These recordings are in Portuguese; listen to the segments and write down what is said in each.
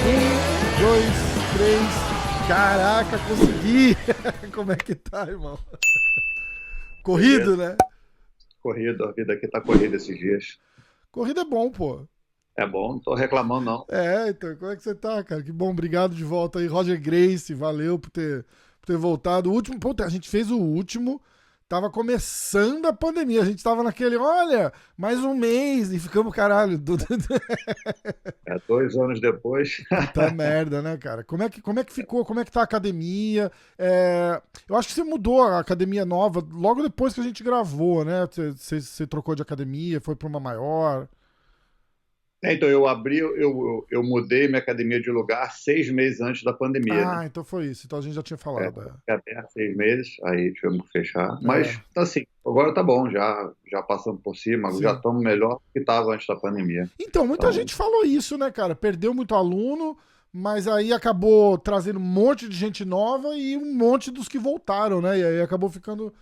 Um, dois, três. Caraca, consegui! Como é que tá, irmão? Corrido, Beleza, né? corrido, a vida aqui tá corrida esses dias. Corrida é bom, pô. É bom, não tô reclamando não. É, então, como é que você tá, cara? Que bom, obrigado de volta aí. Roger Grace, valeu por ter voltado. O último, pô, a gente fez o último, tava começando a pandemia, a gente tava naquele, olha, mais um mês, e ficamos, caralho, É, 2 anos depois. puta merda, né, cara? Como é que ficou? Como é que tá a academia? Eu acho que você mudou a academia nova logo depois que a gente gravou, né? Você trocou de academia, foi pra uma maior. Então, eu mudei minha academia de lugar 6 meses antes da pandemia, né? Ah, então foi isso. Então a gente já tinha É, falado. fiquei aberto 6 meses, aí tivemos que fechar. É, Mas, assim, agora tá bom, já passamos por cima, já sim. estamos melhor do que estava antes da pandemia. Então, muita Então, gente falou isso, né, cara? Perdeu muito aluno, mas aí acabou trazendo um monte de gente nova e um monte dos que voltaram, né? E aí acabou ficando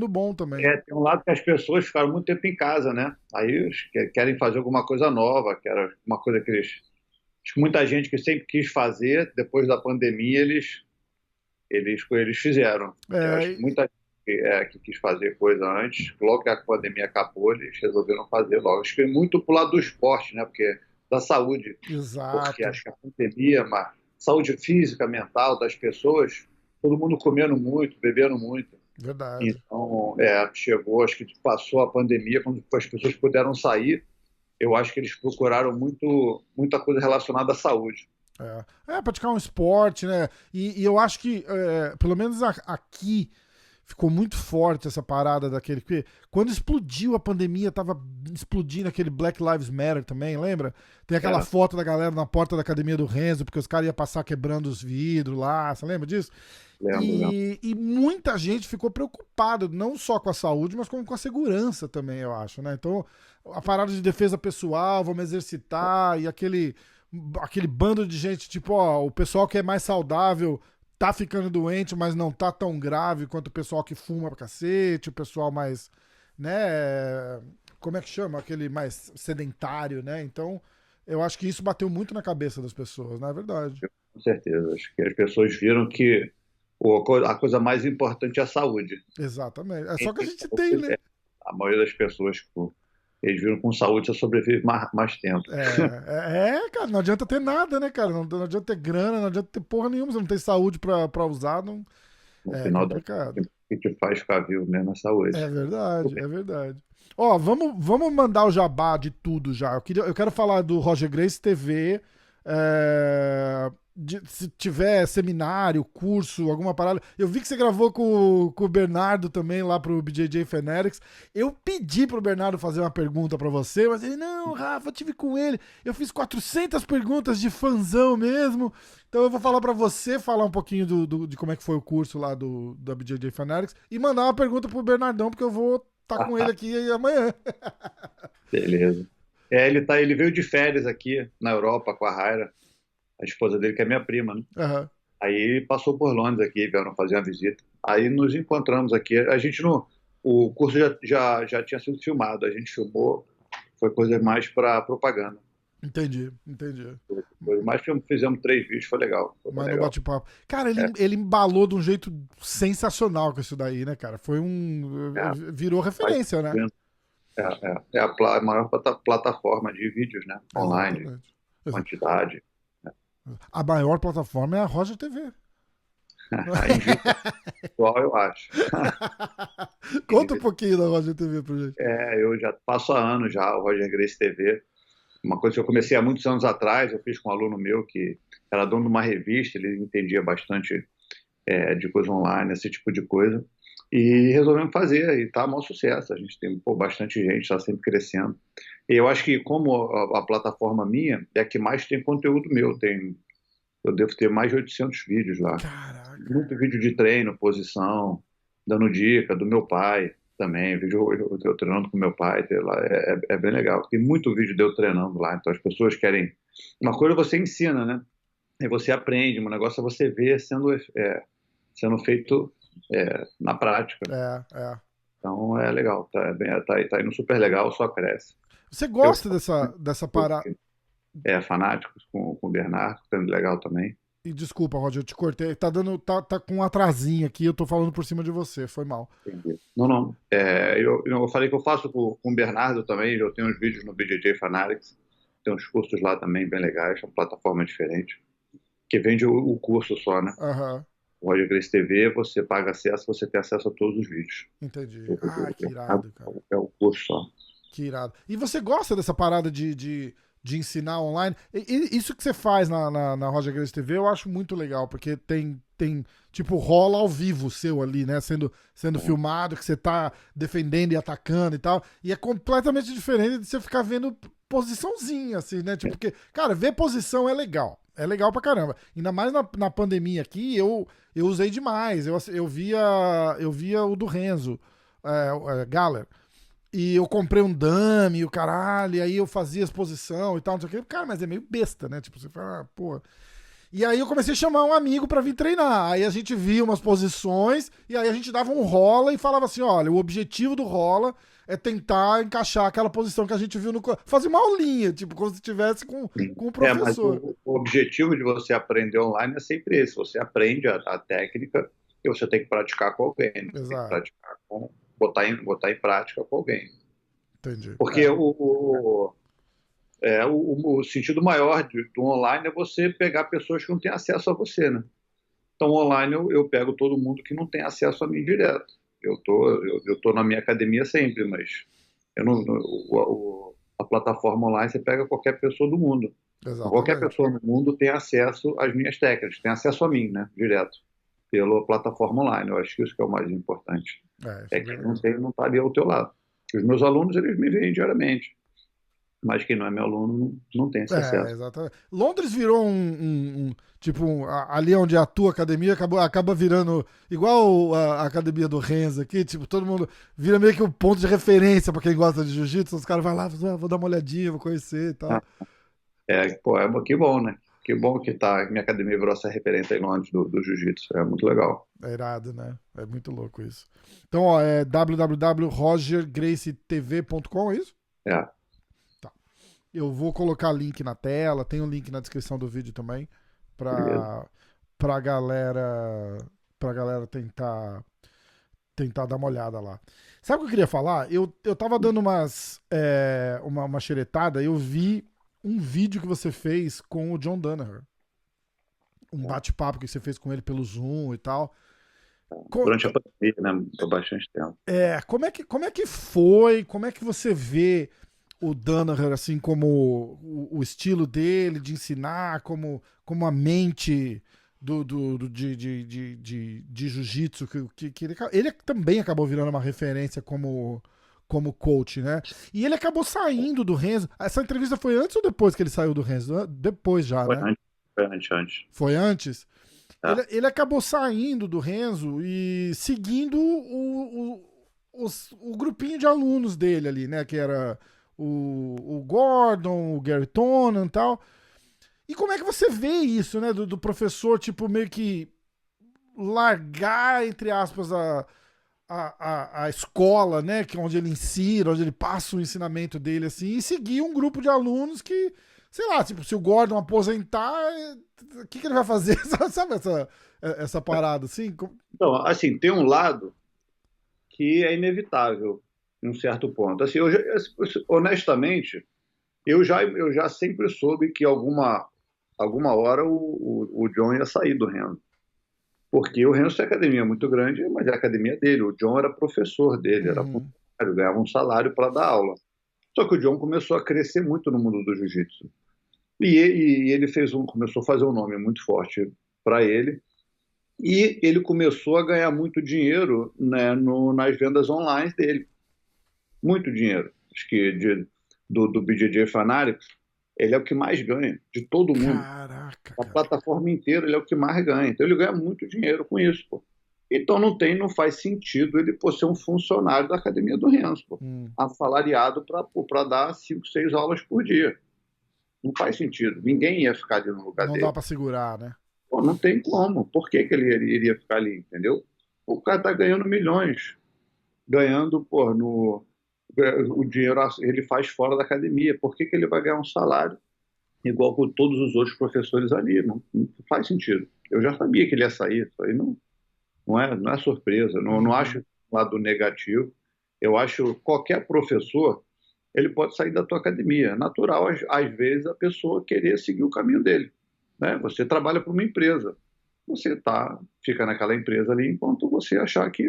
bom também. tem um lado que as pessoas ficaram muito tempo em casa, né? Aí eles querem fazer alguma coisa nova, querem uma coisa que eles. Acho que muita gente que sempre quis fazer, depois da pandemia, eles fizeram. Eu acho É, que muita gente que quis fazer coisa antes, logo que a pandemia acabou, eles resolveram fazer logo. Acho que é muito pro lado do esporte, né? Porque da saúde, porque exato. acho que a pandemia, mas saúde física, mental das pessoas, todo mundo comendo muito, bebendo muito. Verdade. Então, chegou, acho que passou a pandemia, quando as pessoas puderam sair, eu acho que eles procuraram muita coisa relacionada à saúde. Praticar um esporte, né? E eu acho que, pelo menos aqui, ficou muito forte essa parada daquele. Porque quando explodiu a pandemia, tava explodindo aquele Black Lives Matter também, lembra? Tem aquela É, foto da galera na porta da academia do Renzo, porque os caras iam passar quebrando os vidros lá, você lembra disso? lembro. E muita gente ficou preocupada, não só com a saúde, mas como com a segurança também, eu acho, né? Então, a parada de defesa pessoal, vamos exercitar, e aquele bando de gente, tipo, ó, o pessoal que é mais saudável tá ficando doente, mas não tá tão grave quanto o pessoal que fuma pra cacete, o pessoal mais, né, como é que chama? Aquele mais sedentário, né? Então, eu acho que isso bateu muito na cabeça das pessoas, não é verdade? Com certeza. Acho que as pessoas viram que a coisa mais importante é a saúde. Exatamente. É Quem só que a tem gente tem, saúde, né? a maioria das pessoas, tipo, eles viram que com saúde você sobrevive mais tempo. Cara, não adianta ter nada, né, cara? Não adianta ter grana, não adianta ter porra nenhuma, você não tem saúde pra usar, não. No É final complicado. o que te faz ficar vivo mesmo é a É saúde. verdade, é verdade. Ó, vamos mandar o jabá de tudo já. Eu quero falar do Roger Grace TV. Se tiver seminário, curso, alguma parada. Eu vi que você gravou com o Bernardo também lá pro BJJ Fanatics. Eu pedi pro Bernardo fazer uma pergunta pra você, mas ele, não, Rafa, eu tive com ele. Eu fiz 400 perguntas de fanzão mesmo. Então eu vou falar pra você, falar um pouquinho de como é que foi o curso lá da BJJ Fanatics e mandar uma pergunta pro Bernardão, porque eu vou estar com ele aqui amanhã. Beleza. Ele veio de férias aqui na Europa com a Raira, a esposa dele, que é minha prima, né? Aham. Aí passou por Londres aqui, vieram fazer uma visita. Aí nos encontramos aqui. A gente não. O curso já tinha sido filmado, a gente filmou, foi coisa mais para propaganda. Entendi, entendi. Mas fizemos 3 vídeos, foi legal. Foi bem Mas no legal. bate-papo. Cara, É, ele embalou de um jeito sensacional com isso daí, né, cara? Foi um. é, Virou faz referência, né? diferença. É a maior plataforma de vídeos, né? Online, de Exatamente. Exa- quantidade. A maior plataforma é a Roger TV. Aí, individual, eu acho. Conta um pouquinho da Roger TV pra gente. Eu já passo há anos já o Roger Grace TV. Uma coisa que eu comecei há muitos anos atrás, eu fiz com um aluno meu que era dono de uma revista, ele entendia bastante de coisa online, esse tipo de coisa. E resolvemos fazer, e está um maior sucesso. A gente tem bastante gente, está sempre crescendo. E eu acho que, como a plataforma minha é a que mais tem conteúdo meu, eu devo ter mais de 800 vídeos lá. Caraca. Muito vídeo de treino, posição, dando dica, do meu pai também, vídeo eu treinando com meu pai, lá, é bem legal. Tem muito vídeo de eu treinando lá, então as pessoas querem. Uma coisa você ensina, né? E você aprende, um negócio é você ver sendo feito na prática. É. Então é legal, tá indo super legal, só cresce. Você Eu gosta dessa parada? fanáticos com o Bernardo, tá indo legal também. E desculpa, Roger, eu te cortei. Tá com um atrasinho aqui, eu tô falando por cima de você, foi mal. Entendi. Não, não. Eu falei que eu faço com o Bernardo também, eu tenho uns vídeos no BJJ Fanatics, tem uns cursos lá também bem legais, é uma plataforma diferente, que vende o curso só, né? Aham, O Roger Gracie TV, você paga acesso, você tem acesso a todos os vídeos. entendi. Ah, que irado, cara. É o curso só. Que irado. E você gosta dessa parada de ensinar online? Isso que você faz na Roger Gracie TV eu acho muito legal, porque tipo, rola ao vivo seu ali, né? Sendo filmado, que você tá defendendo e atacando e tal. E é completamente diferente de você ficar vendo posiçãozinha, assim, né? Tipo, porque, cara, ver posição é legal. É legal pra caramba. Ainda mais na pandemia aqui, eu usei demais. Eu via o do Renzo, Galler. E eu comprei um dummy, o caralho, e aí eu fazia exposição e tal, não sei o quê. Cara, mas é meio besta, né? Tipo, você fala, pô. E aí eu comecei a chamar um amigo pra vir treinar. Aí a gente via umas posições, e aí a gente dava um rola e falava assim: olha, o objetivo do rola é tentar encaixar aquela posição que a gente viu no. Fazer uma aulinha, tipo, como se estivesse com o Mas professor. o objetivo de você aprender online é sempre esse. Você aprende a técnica e você tem que praticar com alguém. Né? Você tem que Exato. praticar botar em prática com alguém. Entendi. Porque o sentido maior do online é você pegar pessoas que não têm acesso a você, né? Então, online eu pego todo mundo que não tem acesso a mim direto. Eu tô na minha academia sempre, mas eu não, a plataforma online você pega qualquer pessoa do mundo. Então, qualquer Exatamente. pessoa no mundo tem acesso às minhas técnicas, tem acesso a mim, né? Direto, pela plataforma online. Eu acho que isso que é o mais importante. Isso é Quem legal. não tem, não está ali ao teu lado. Os meus alunos, eles me veem diariamente. Mas quem não é meu aluno não tem esse acesso. Exatamente. Londres virou tipo, ali onde é a tua academia acaba virando igual a academia do Renzo aqui, tipo, todo mundo vira meio que um ponto de referência pra quem gosta de jiu-jitsu, os caras vão lá, vou dar uma olhadinha, vou conhecer e tal. Pô, que bom, né? Que bom que minha academia virou essa referência em Londres do jiu-jitsu. É muito legal. É irado, né? É muito louco isso. Então, ó, é www.rogergracietv.com, é isso? É, Eu vou colocar link na tela, tem um link na descrição do vídeo também, beleza. pra galera, pra galera tentar dar uma olhada lá. Sabe o que eu queria falar? Eu tava dando uma xeretada, eu vi um vídeo que você fez com o John Danaher. Um bate-papo que você fez com ele pelo Zoom e tal. Durante a pandemia, né? Por bastante tempo. Como é que foi? Como é que você vê o Danaher, assim, como o estilo dele de ensinar, como a mente de jiu-jitsu, que ele também acabou virando uma referência como coach, né? E ele acabou saindo do Renzo. Essa entrevista foi antes ou depois que ele saiu do Renzo? Depois já, Foi né? antes. Foi antes. Foi antes? Tá. Ele acabou saindo do Renzo e seguindo o grupinho de alunos dele ali, né? Que era o Gordon, o Gary Tonan e tal. E como é que você vê isso, né? Do professor, tipo, meio que largar, entre aspas, a escola, né? Que é onde ele ensina, onde ele passa o ensinamento dele, assim, e seguir um grupo de alunos que, sei lá, tipo, se o Gordon aposentar, o que ele vai fazer? Sabe essa parada, assim? Então, assim, tem um lado que é inevitável em um certo ponto. Assim, honestamente, eu já sempre soube que alguma hora o John ia sair do Renzo. Porque o Renzo tem academia muito grande, mas é a academia dele. O John era professor dele, era Uhum. funcionário, ganhava um salário para dar aula. Só que o John começou a crescer muito no mundo do jiu-jitsu. E ele começou a fazer um nome muito forte para ele. E ele começou a ganhar muito dinheiro, né, nas vendas online dele. Muito dinheiro. Acho que do BJJ Fanatics, ele é o que mais ganha de todo mundo. Caraca, A cara. plataforma inteira, ele é o que mais ganha. Então ele ganha muito dinheiro com isso, pô. Então não faz sentido ele ser um funcionário da academia do Renzo, pô. Assalariado para dar 5, 6 aulas por dia. Não faz sentido. Ninguém ia ficar ali no lugar Não dele. dá pra segurar, né? Pô, não tem como. Por que ele iria ficar ali, entendeu? O cara está ganhando milhões, ganhando, pô, o dinheiro ele faz fora da academia. Por que que ele vai ganhar um salário igual com todos os outros professores ali? Não faz sentido. Eu já sabia que ele ia sair, isso aí não é surpresa, não acho Uhum. um lado negativo. Eu acho que qualquer professor, ele pode sair da tua academia. É natural, às vezes, a pessoa querer seguir o caminho dele, né? Você trabalha para uma empresa, você fica naquela empresa ali enquanto você achar que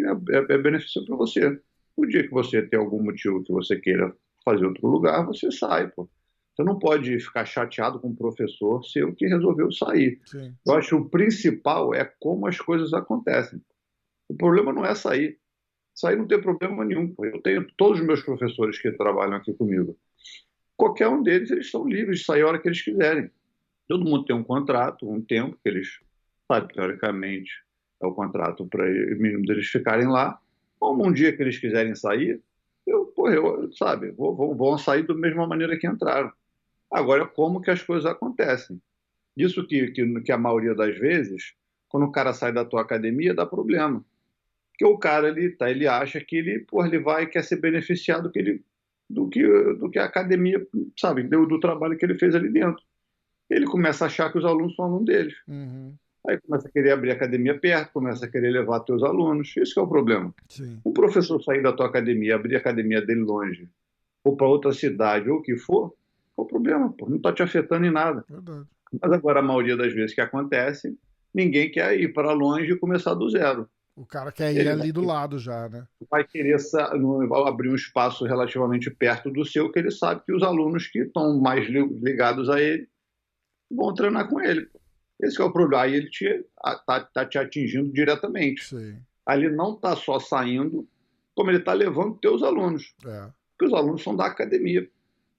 é benefício para você. O dia que você tem algum motivo que você queira fazer outro lugar, você sai, pô. Você não pode ficar chateado com o professor seu que resolveu sair. Sim. Eu acho que o principal é como as coisas acontecem. O problema não é sair. Sair não tem problema nenhum, pô. Eu tenho todos os meus professores que trabalham aqui comigo. Qualquer um deles, eles estão livres de sair a hora que eles quiserem. Todo mundo tem um contrato, um tempo que eles, sabe, teoricamente, é o contrato para o mínimo deles ficarem lá. Como um dia que eles quiserem sair, sabe, vão sair da mesma maneira que entraram. Agora, como que as coisas acontecem? Isso que a maioria das vezes, quando o cara sai da tua academia, dá problema. Porque o cara ele acha que ele vai quer ser beneficiado do que a academia, sabe, do trabalho que ele fez ali dentro. Ele começa a achar que os alunos são alunos deles. Uhum. Aí começa a querer abrir a academia perto, começa a querer levar teus alunos. Isso que é o problema. Sim. O professor sair da tua academia, abrir a academia dele longe, ou para outra cidade, ou o que for, qual o problema? Pô? Não está te afetando em nada. Verdade. Mas agora, a maioria das vezes que acontece, ninguém quer ir para longe e começar do zero. O cara quer ir Ele ali do lado já, né? vai querer abrir um espaço relativamente perto do seu, que ele sabe que os alunos que estão mais ligados a ele vão treinar com ele. Esse é o problema. Aí ele tá te atingindo diretamente. Sim. Aí ele não está só saindo, como ele está levando teus alunos. É, Porque os alunos são da academia,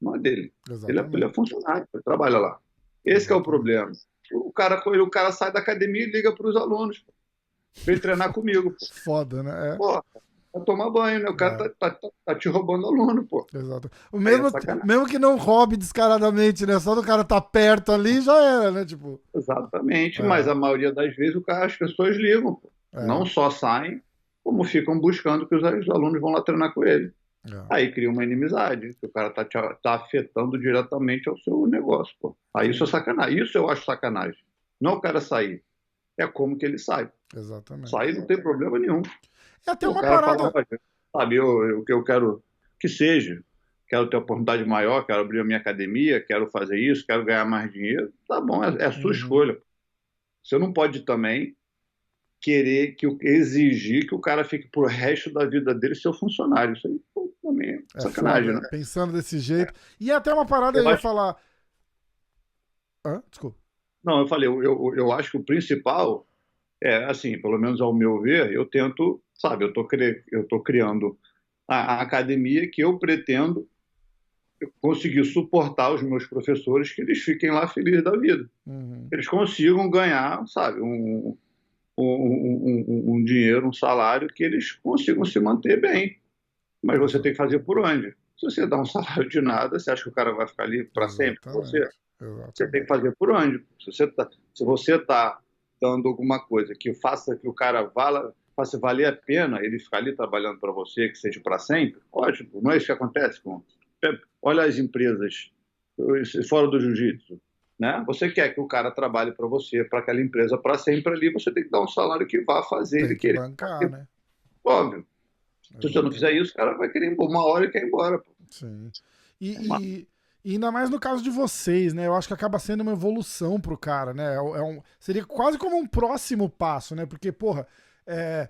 não é dele. Ele é exatamente. funcionário, ele trabalha lá. Esse é o Exatamente. problema. O cara sai da academia e liga para os alunos. Vem treinar comigo. Foda, né? Pô, vai tomar banho, né? O cara É, tá te roubando aluno, pô. exato. O Aí é mesmo, sacanagem. mesmo que não roube descaradamente, né? Só do cara tá perto ali já era, né? Tipo, Exatamente, mas é, a maioria das vezes as pessoas ligam, pô. é, Não só saem, como ficam buscando que os alunos vão lá treinar com ele. é. Aí cria uma inimizade, que o cara tá afetando diretamente ao seu negócio, pô. Aí isso é Sim, sacanagem. Isso eu acho sacanagem. Não é o cara sair, é como que ele sai. exatamente. Sair não tem problema nenhum. É até O uma cara fala, parada. Roger, sabe, eu quero que seja, quero ter oportunidade maior, quero abrir a minha academia, quero fazer isso, quero ganhar mais dinheiro. Tá bom, é a sua Uhum, escolha. Você não pode também exigir que o cara fique pro resto da vida dele seu funcionário. Isso aí, pô, também é é sacanagem, foda, né? pensando desse jeito. E até uma parada eu Eu ia acho, falar. Hã? Desculpa. não, eu falei, eu acho que o principal é, assim, pelo menos ao meu ver, eu tento, sabe, eu tô criando a academia que eu pretendo conseguir suportar os meus professores, que eles fiquem lá felizes da vida. Uhum, Eles consigam ganhar, sabe, um dinheiro, um salário que eles consigam se manter bem. Mas você tem exato, que fazer por onde? Se você dá um salário de nada, você acha que o cara vai ficar ali para sempre com você? exatamente. Você tem que Exatamente. fazer por onde? Se você tá dando alguma coisa que faça que o cara faça valer a pena ele ficar ali trabalhando para você, que seja para sempre, ótimo. Não é isso que acontece com. Olha as empresas fora do jiu-jitsu. Né? Você quer que o cara trabalhe para você, para aquela empresa para sempre ali, você tem que dar um salário que vá fazer Tem ele que querer. bancar, né? Óbvio. Se você não fizer Exatamente. isso, o cara vai querer ir embora. Uma hora e quer ir embora. Pô. Sim. É uma- E ainda mais no caso de vocês, né? Eu acho que acaba sendo uma evolução pro cara, né? Seria quase como um próximo passo, né? Porque, porra,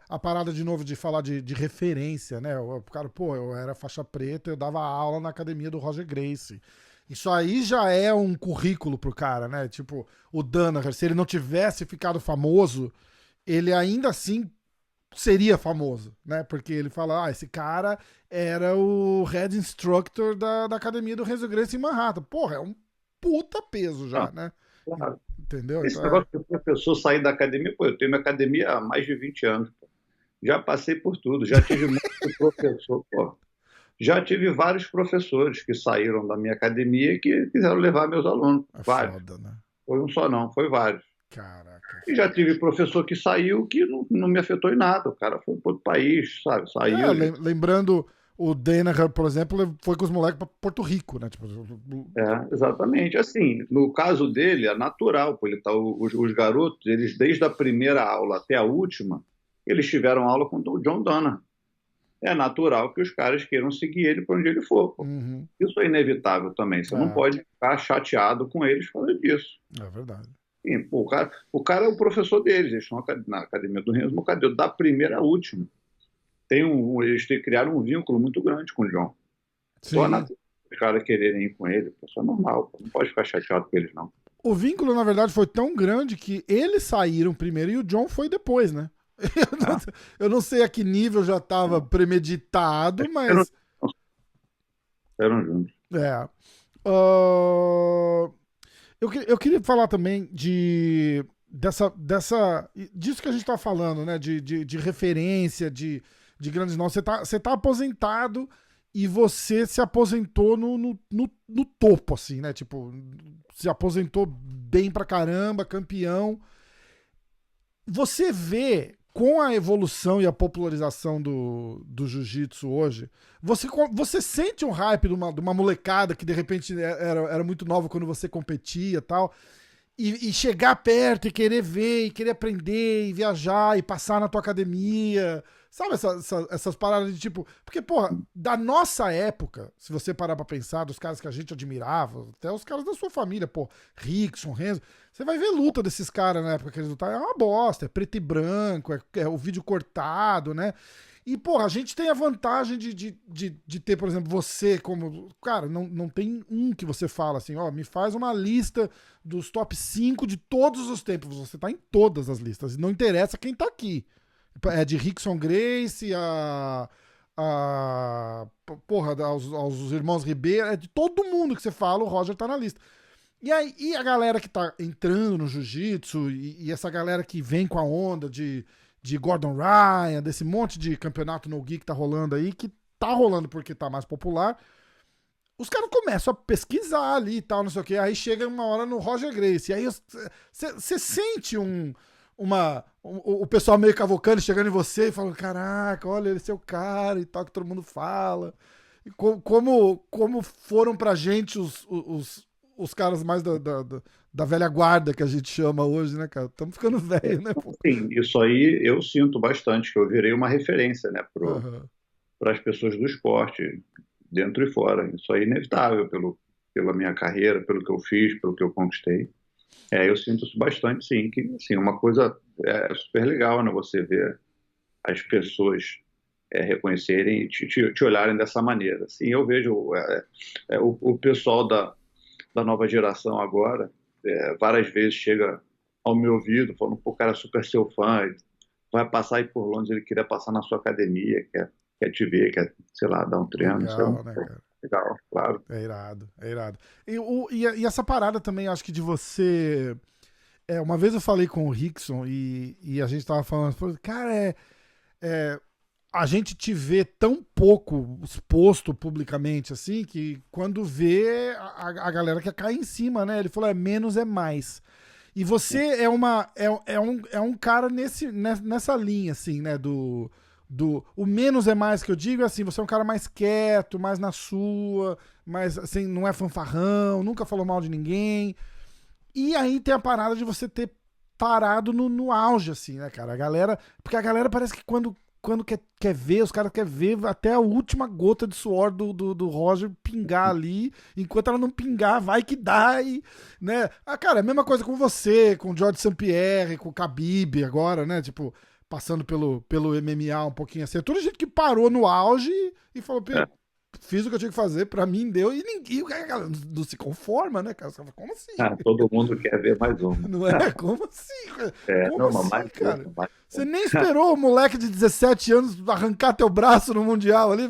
a parada de novo de falar de referência, né? O cara, pô, eu era faixa preta, eu dava aula na academia do Roger Gracie. Isso aí já é um currículo pro cara, né? Tipo, o Danaher, se ele não tivesse ficado famoso, ele ainda assim seria famoso, né? Porque ele fala, esse cara era o head instructor da academia do Renzo Gracie em Manhattan. Porra, é um puta peso já, Não, né? claro. Entendeu? Esse Então negócio de professor sair da academia, pô, eu tenho minha academia há mais de 20 anos. Pô. Já passei por tudo, já tive muito professor. Pô. Já tive vários professores que saíram da minha academia e que quiseram levar meus alunos. é Vários. foda, né? Foi um só não, foi vários. Caraca. E já tive professor que saiu que não me afetou em nada. O cara foi para outro país, sabe? Saiu. Lembrando, o Danaher, por exemplo, foi com os moleques pra Porto Rico, né? Tipo, Exatamente. Assim, no caso dele, é natural, pô, os garotos, eles desde a primeira aula até a última, eles tiveram aula com o John Donner. É natural que os caras queiram seguir ele para onde ele for. Pô. uhum, Isso é inevitável também. Você não pode ficar chateado com eles por causa disso. é verdade. Sim, pô, o cara é o professor deles, eles estão na academia do Renzo Mocadeu, da primeira à última. Criaram um vínculo muito grande com o John. Só Sim. os caras quererem ir com ele, pô, isso é normal, pô, não pode ficar chateado com eles, não. O vínculo, na verdade, foi tão grande que eles saíram primeiro e o John foi depois, né? Tá? Eu não sei a que nível já estava premeditado, Eram, mas. eram juntos. É. Eu queria falar também disso que a gente está falando, né? De referência, de grandes nomes. Você tá aposentado e você se aposentou no topo, assim, né? Tipo, se aposentou bem pra caramba, campeão. Você vê, com a evolução e a popularização do jiu-jitsu hoje, você sente um hype de uma molecada que de repente era muito nova quando você competia e tal, e chegar perto e querer ver, e querer aprender, e viajar, e passar na tua academia. Sabe essas paradas de tipo. Porque, porra, da nossa época, se você parar pra pensar, dos caras que a gente admirava, até os caras da sua família, pô, Rickson, Renzo, você vai ver luta desses caras na época que eles lutaram, é uma bosta, é preto e branco, é o vídeo cortado, né? E, porra, a gente tem a vantagem de ter, por exemplo, você como. Cara, não tem um que você fala assim, ó, me faz uma lista dos top 5 de todos os tempos. Você tá em todas as listas. Não interessa quem tá aqui. É de Rickson Gracie porra, aos irmãos Ribeiro. É de todo mundo que você fala, o Roger tá na lista. E aí, e a galera que tá entrando no jiu-jitsu, e essa galera que vem com a onda de Gordon Ryan, desse monte de campeonato no gi que tá rolando aí, que tá rolando porque tá mais popular, os caras começam a pesquisar ali e tal, não sei o que. Aí chega uma hora no Roger Gracie. Aí você sente o pessoal meio cavocando, chegando em você e falando: caraca, olha, esse é o cara e tal, que todo mundo fala. E como foram pra gente os caras mais da velha guarda que a gente chama hoje, né, cara? Estamos ficando velho, né, pô? Sim, isso aí eu sinto bastante, que eu virei uma referência, né, Aham. para as pessoas do esporte, dentro e fora. Isso aí é inevitável pela minha carreira, pelo que eu fiz, pelo que eu conquistei. Eu sinto isso bastante, sim, que assim, uma coisa super legal, né, você ver as pessoas reconhecerem e te olharem dessa maneira. Assim, eu vejo o pessoal da nova geração agora, várias vezes chega ao meu ouvido falando: pô, o cara é super seu fã, vai passar aí por Londres, ele queria passar na sua academia, quer te ver, quer, sei lá, dar um treino, sei lá. Legal, né, cara? Legal, claro. É irado, é irado. E essa parada também, acho que de você. Uma vez eu falei com o Rickson e a gente tava falando, cara, a gente te vê tão pouco exposto publicamente assim que quando vê a galera quer cair em cima, né? Ele falou: menos é mais. E você é um cara nessa linha, assim, né? O menos é mais que eu digo é assim: você é um cara mais quieto, mais na sua, mais assim, não é fanfarrão, nunca falou mal de ninguém. E aí tem a parada de você ter parado no auge, assim, né, cara? Porque a galera parece que quando quer ver, os caras querem ver até a última gota de suor do Roger pingar ali. Enquanto ela não pingar, vai que dá. Né? Cara, é a mesma coisa com você, com o George St. Pierre, com o Khabib agora, né? Tipo, passando pelo MMA um pouquinho assim. É toda gente que parou no auge e falou: fiz o que eu tinha que fazer, pra mim deu, e ninguém, o cara não se conforma, né, cara? Você fala: como assim? Todo mundo quer ver mais uma. Não é? Como assim? Como Não, assim, mais cara? uma, mais Você uma. nem esperou o moleque de 17 anos arrancar teu braço no Mundial ali?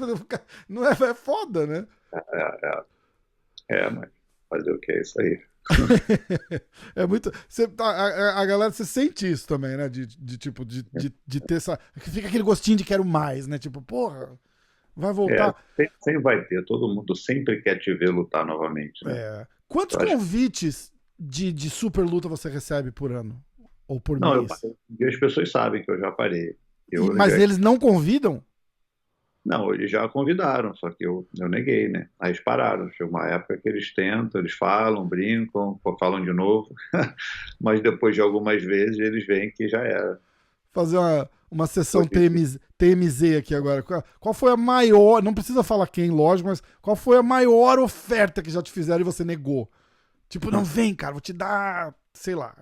Não é foda, né? Mas fazer o que é isso aí? É muito. A galera, você sente isso também, né? Tipo, de ter essa. Fica aquele gostinho de quero mais, né? Tipo, porra, vai voltar. Sempre vai ter, todo mundo sempre quer te ver lutar novamente, né? Quantos Eu acho convites de super luta você recebe por ano? Ou por Não, eu mês? parei. E as pessoas sabem que eu já parei. Mas eles não convidam? Não, eles já convidaram, só que eu neguei, né? Aí eles pararam. Chegou uma época que eles tentam, eles falam, brincam, falam de novo, mas depois de algumas vezes eles veem que já era. Fazer uma sessão TMZ aqui agora. Qual foi a maior, não precisa falar quem, lógico, mas qual foi a maior oferta que já te fizeram e você negou? Tipo, não vem, cara, vou te dar, sei lá.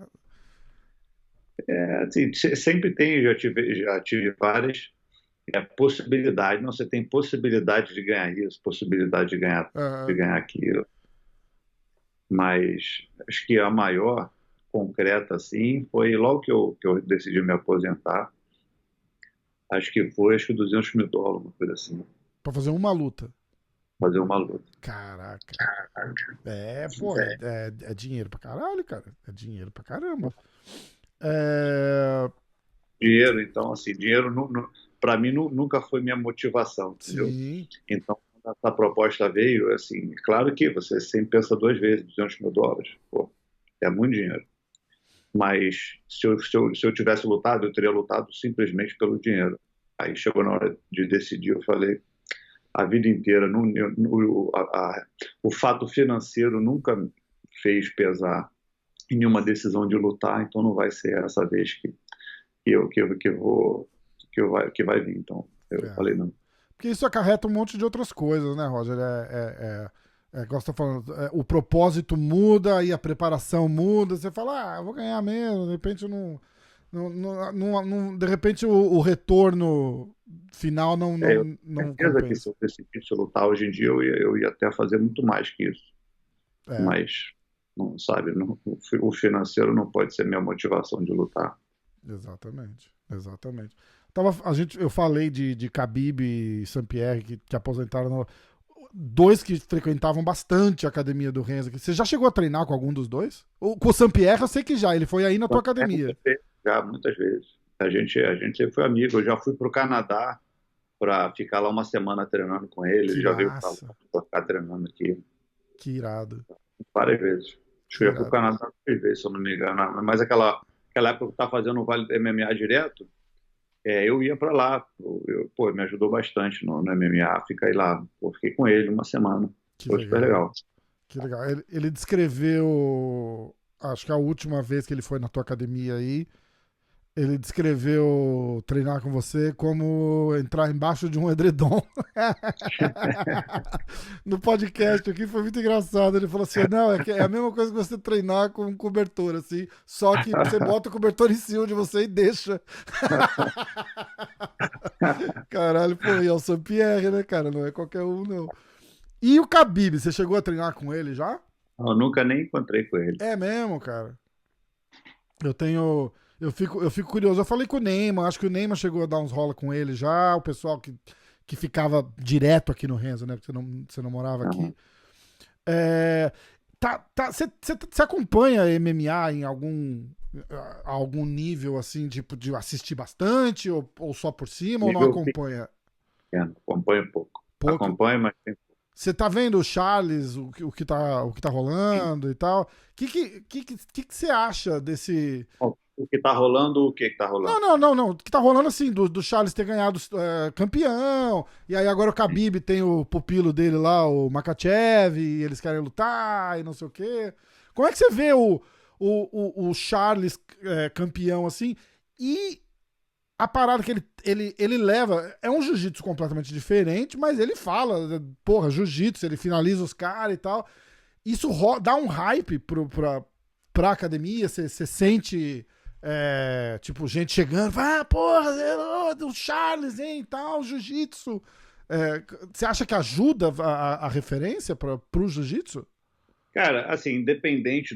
Assim, sempre tem, já tive várias possibilidades. Não, você tem possibilidade de ganhar isso, possibilidade de Ah, ganhar aquilo, mas acho que a maior concreta assim foi logo que eu decidi me aposentar. Acho que US$ 200 mil, uma coisa assim, pra fazer uma luta. fazer uma luta. Caraca. É, pô, é dinheiro pra caralho, cara. É dinheiro pra caramba. É, Dinheiro, então, assim, dinheiro para mim nunca foi minha motivação, entendeu? sim, Então, quando essa proposta veio, assim, claro que você sempre pensa duas vezes, US$ 200 mil, pô, é muito dinheiro. Mas se eu tivesse lutado, eu teria lutado simplesmente pelo dinheiro. Aí chegou na hora de decidir, eu falei, a vida inteira, o fato financeiro nunca me fez pesar em nenhuma decisão de lutar, então não vai ser essa vez que vai vir. Então eu é. falei, não. Porque isso acarreta um monte de outras coisas, né, Roger? Igual você tá falando, o propósito muda e a preparação muda. Você fala, eu vou ganhar mesmo, de repente não. De repente o retorno final Eu tenho não certeza que se compensa. eu decidisse lutar hoje em dia, eu ia até fazer muito mais que isso. É, Mas, não sabe, o financeiro não pode ser minha motivação de lutar. exatamente. Exatamente. Eu falei de Khabib e Saint-Pierre que aposentaram. Dois que frequentavam bastante a academia do Renzo. Você já chegou a treinar com algum dos dois? Com o Saint-Pierre eu sei que já, ele foi aí na tua academia. Já, muitas vezes. A gente sempre foi amigo. Eu já fui para o Canadá para ficar lá uma semana treinando com ele. Que Ele já veio massa. para ficar treinando aqui Que irado. várias vezes. Acho que Que eu já fui irado. para o Canadá 3 vezes, se eu não me engano. Mas aquela época que eu estava fazendo o Vale do MMA direto, eu ia para lá. Pô, me ajudou bastante no MMA. Fiquei lá. Pô, fiquei com ele uma semana. Que Foi super legal. legal. Que legal. Ele descreveu. Acho que a última vez que ele foi na tua academia aí, ele descreveu treinar com você como entrar embaixo de um edredom. No podcast aqui foi muito engraçado. Ele falou assim: não, é a mesma coisa que você treinar com um cobertor, assim, só que você bota o cobertor em cima de você e deixa. Caralho, pô, e é o Saint-Pierre, né, cara? Não é qualquer um, não. E o Khabib, você chegou a treinar com ele já? Eu nunca nem encontrei com ele. É mesmo, cara. Eu tenho. Eu fico curioso. Eu falei com o Neymar, acho que o Neymar chegou a dar uns rola com ele já, o pessoal que ficava direto aqui no Renzo, né? Porque você não morava aqui. Não. É, você acompanha MMA em algum nível, assim, tipo, de assistir bastante, ou só por cima, ou não Nível acompanha? pequeno. Acompanho um pouco. Pouco. Acompanho, mas tem. Você tá vendo o Charles, o que tá rolando e tal? O que você acha desse. O que está rolando, o que está rolando? Não, não, não, não. O que tá rolando assim, do Charles ter ganhado campeão, e aí agora o Khabib tem o pupilo dele lá, o Makhachev, e eles querem lutar e não sei o quê. Como é que você vê o Charles campeão assim? E a parada que ele leva é um jiu-jitsu completamente diferente, mas ele fala, porra, jiu-jitsu, ele finaliza os caras e tal. Isso dá um hype pra academia, você sente. Tipo, gente chegando, porra, o Charles, hein, tal, jiu-jitsu. Você acha que ajuda a referência pro jiu-jitsu? Cara, assim, independente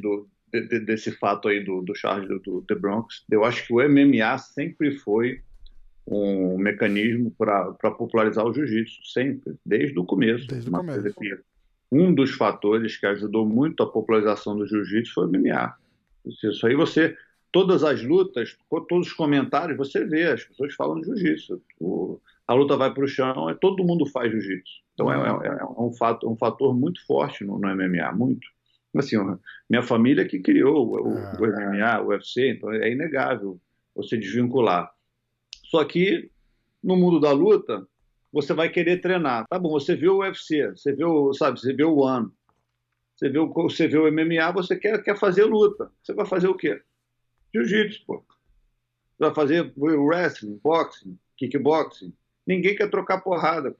desse fato aí do Charles do The Bronx, eu acho que o MMA sempre foi um mecanismo para popularizar o jiu-jitsu, sempre, desde o começo. Desde o Uma coisa começo. que um dos fatores que ajudou muito a popularização do jiu-jitsu foi o MMA. Isso aí todas as lutas, todos os comentários, você vê, as pessoas falam de jiu-jitsu. A luta vai para o chão, todo mundo faz jiu-jitsu. Então Uhum. é um fator muito forte no MMA, muito. Assim, minha família que criou o É, MMA, o UFC, então é inegável você desvincular. Só que no mundo da luta, você vai querer treinar. Tá bom, você viu o UFC, você viu, sabe, você viu o ONE, você viu o MMA, você quer fazer luta. Você vai fazer o quê? Jiu-jitsu, pô. Você vai fazer wrestling, boxing, kickboxing. Ninguém quer trocar porrada.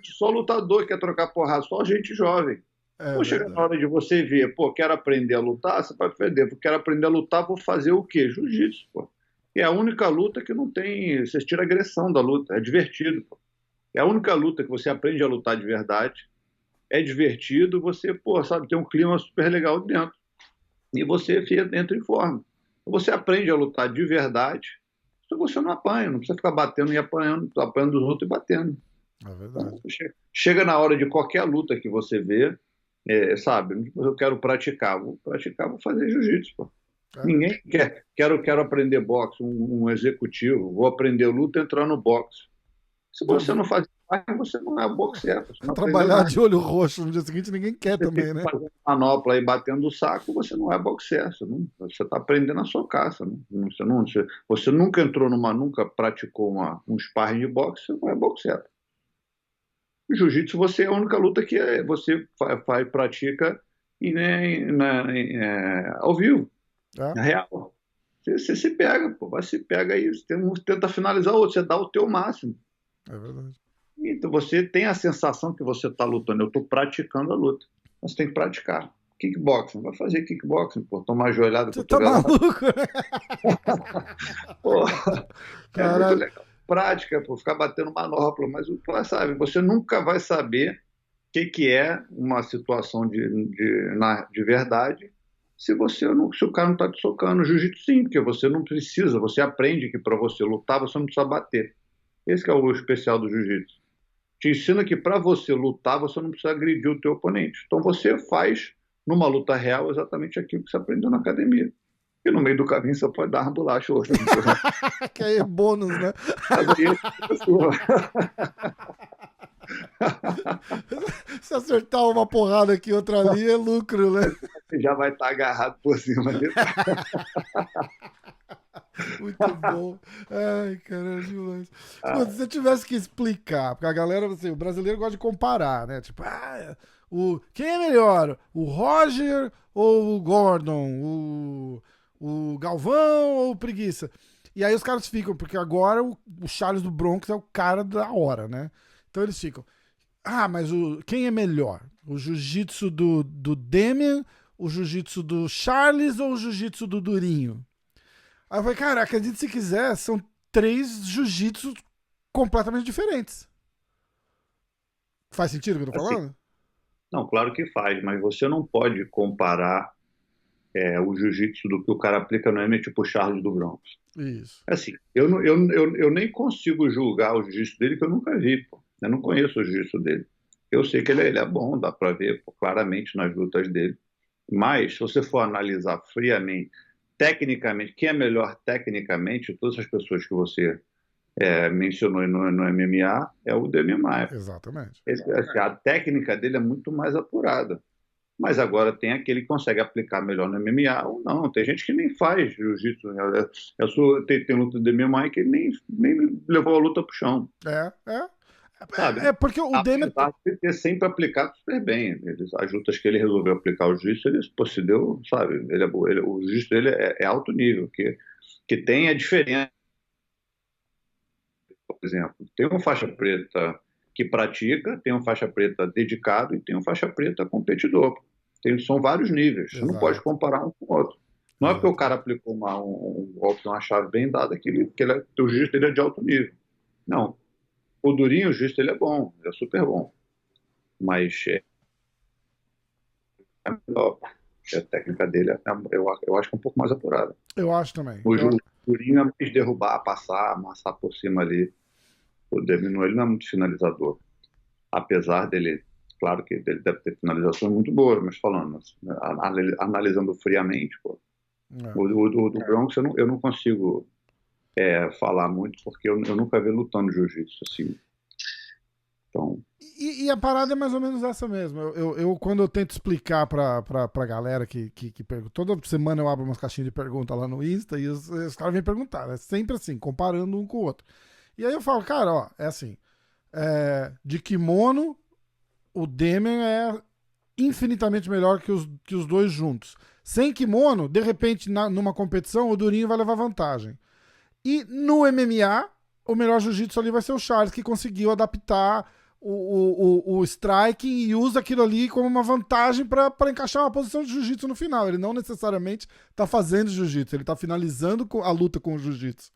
Só lutador quer trocar porrada, só gente jovem. é Pô, chega na verdade. hora de você ver, pô, quero aprender a lutar, você vai aprender. Quero aprender a lutar, vou fazer o quê? Jiu-jitsu, pô. É a única luta que não tem. Você tira a agressão da luta, é divertido, pô. É a única luta que você aprende a lutar de verdade, é divertido, você, pô, sabe, tem um clima super legal dentro. E você entra em forma. Você aprende a lutar de verdade, se você não apanha, não precisa ficar batendo e apanhando dos outros e batendo. É verdade. Então, chega na hora de qualquer luta que você vê, sabe, eu quero praticar, vou fazer jiu-jitsu, pô. É. Ninguém quero aprender boxe, um executivo, vou aprender luta, entrar no boxe. Se você não faz isso, você não é boxeador, você não aprendeu Trabalhar nada. de olho roxo no dia seguinte ninguém quer Você também, fica né? fazendo manopla e batendo o saco, você não é boxer, você está aprendendo a sua caça. Você nunca nunca praticou um sparring de boxe, você não é boxer. Jiu-jitsu, você é a única luta que você pratica ao vivo, É, na real. Você se pega, pô, vai se pega aí, tenta finalizar o outro, você dá o teu máximo. é verdade. Então você tem a sensação que você está lutando. Eu estou praticando a luta. Você tem que praticar. Kickboxing, vai fazer kickboxing, pô, tomar joelhada, Você tá cotovelada. maluco, né? Pô, é muito Caralho. legal. Prática, pô, ficar batendo manopla, mas sabe, você nunca vai saber o que é uma situação de verdade se o cara não está te socando. Jiu-jitsu sim, porque você não precisa, você aprende que para você lutar você não precisa bater. Esse que é o especial do jiu-jitsu. Te ensina que para você lutar, você não precisa agredir o teu oponente. Então você faz, numa luta real, exatamente aquilo que você aprendeu na academia. E no meio do caminho você pode dar uma bolacha ou outra. Que aí é bônus, né? Mas aí é sua. Se acertar uma porrada aqui, outra ali, é lucro, né? Você já vai estar agarrado por cima dele. Muito bom. Ai, caramba, demais. Escuta, se você tivesse que explicar, porque a galera, assim, o brasileiro gosta de comparar, né? Tipo, quem é melhor? O Roger ou o Gordon? O Galvão ou o Preguiça? E aí os caras ficam, porque agora o Charles do Bronx é o cara da hora, né? Então eles ficam, mas quem é melhor? O jiu-jitsu do Demian, o jiu-jitsu do Charles ou o jiu-jitsu do Durinho? Aí eu falei, cara, acredite se quiser, são três jiu-jitsu completamente diferentes. Faz sentido o que eu tô Assim, falando? não, claro que faz, mas você não pode comparar o jiu-jitsu do que o cara aplica no MMA, tipo o Charles do Bronx. Isso. Assim, eu nem consigo julgar o jiu-jitsu dele, que eu nunca vi, pô. Eu não conheço o jiu-jitsu dele. Eu sei que ele é bom, dá para ver pô, claramente nas lutas dele. Mas, se você for analisar friamente, tecnicamente, quem é melhor tecnicamente, todas as pessoas que você mencionou no MMA, é o Demian Maia. Exatamente. A técnica dele é muito mais apurada. Mas agora tem aquele que consegue aplicar melhor no MMA ou não. Tem gente que nem faz jiu-jitsu. Tem luta do MMA que nem levou a luta para o chão, É, é. sabe? É porque o Demian. Apesar de ter sempre aplicado super bem. As lutas que ele resolveu aplicar o jiu-jitsu, ele pô, se deu, sabe? O jiu-jitsu dele é alto nível, que tem a diferença. Por exemplo, tem uma faixa preta que pratica, tem uma faixa preta dedicado e tem uma faixa preta competidor. São vários níveis, você não pode Exato, comparar um com o outro. Não é porque o exato. cara aplicou um golpe, uma chave bem dada, o jiu-jitsu dele é de alto nível. Não. O Durinho, o jiu-jitsu dele é bom, ele é super bom. Mas é melhor. A técnica dele, eu acho que é um pouco mais apurada. Eu acho também. O Durinho é mais derrubar, passar, amassar por cima ali. O Demino, ele não é muito finalizador. Apesar dele, claro que ele deve ter finalizações muito boas, mas falando, assim, analisando friamente, pô, é. o do Bronx eu não consigo falar muito, porque eu nunca vi lutando jiu-jitsu, assim. Então, E a parada é mais ou menos essa mesmo. Quando eu tento explicar pra galera que pergunta, toda semana eu abro umas caixinhas de pergunta lá no Insta e os caras vêm perguntar. É sempre assim, comparando um com o outro. E aí eu falo, cara, ó, é assim. De kimono, o Demian é infinitamente melhor que os dois juntos. Sem kimono, de repente, numa competição, o Durinho vai levar vantagem. E no MMA, o melhor jiu-jitsu ali vai ser o Charles, que conseguiu adaptar o striking e usa aquilo ali como uma vantagem para encaixar uma posição de jiu-jitsu no final. Ele não necessariamente tá fazendo jiu-jitsu, ele tá finalizando a luta com o jiu-jitsu.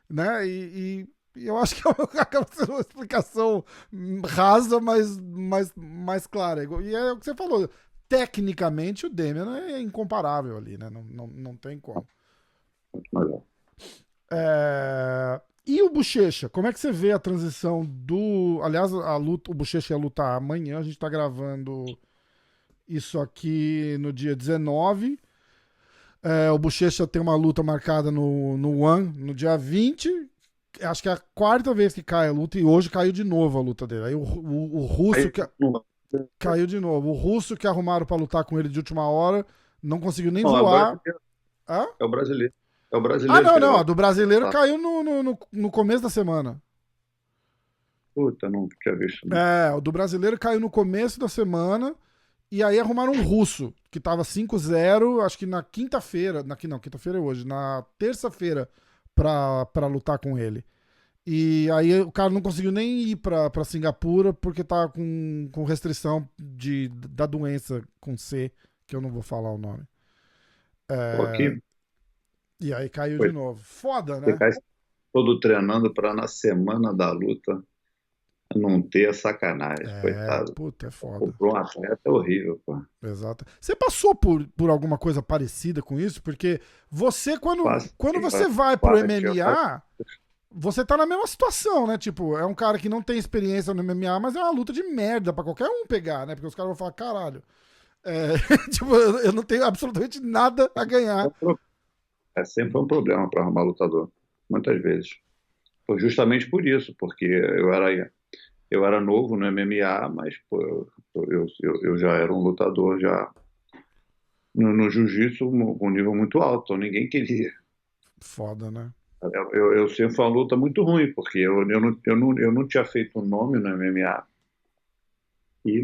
Né? E eu acho que acaba sendo uma explicação rasa, mas mais clara. E é o que você falou. Tecnicamente, o Demian é incomparável ali, né? Não tem como. Muito melhor. E o Bochecha? Como é que você vê a transição do... Aliás, a luta, o Bochecha ia lutar amanhã, a gente tá gravando isso aqui no dia 19. O Bochecha tem uma luta marcada no One no dia 20. Acho que é a quarta vez que cai a luta e hoje caiu de novo a luta dele. Aí o russo que... Caiu de novo. O russo que arrumaram pra lutar com ele de última hora não conseguiu nem voar. É o brasileiro. É o brasileiro. Não. A do brasileiro caiu no começo da semana. Puta, não tinha visto. Não. O do brasileiro caiu no começo da semana. E aí arrumaram um russo, que tava 5-0, acho que na quinta-feira. Quinta-feira é hoje. Na terça-feira, pra lutar com ele. E aí o cara não conseguiu nem ir pra Singapura porque tava com restrição da doença com C, que eu não vou falar o nome. E aí caiu de novo. Foda, né? Ficar todo treinando pra na semana da luta não ter sacanagem, coitado. Puta, é foda. Pra um atleta é horrível, pô. Exato. Você passou por alguma coisa parecida com isso? Porque você, quando você vai pro MMA, você tá na mesma situação, né? Tipo, é um cara que não tem experiência no MMA, mas é uma luta de merda pra qualquer um pegar, né? Porque os caras vão falar, caralho, tipo, eu não tenho absolutamente nada a ganhar. Sempre foi um problema para arrumar lutador, muitas vezes. Foi justamente por isso, porque eu era novo no MMA, mas pô, eu já era um lutador já no jiu-jitsu com um nível muito alto, então ninguém queria. Foda, né? Eu sempre foi uma luta muito ruim, porque eu não tinha feito um nome no MMA,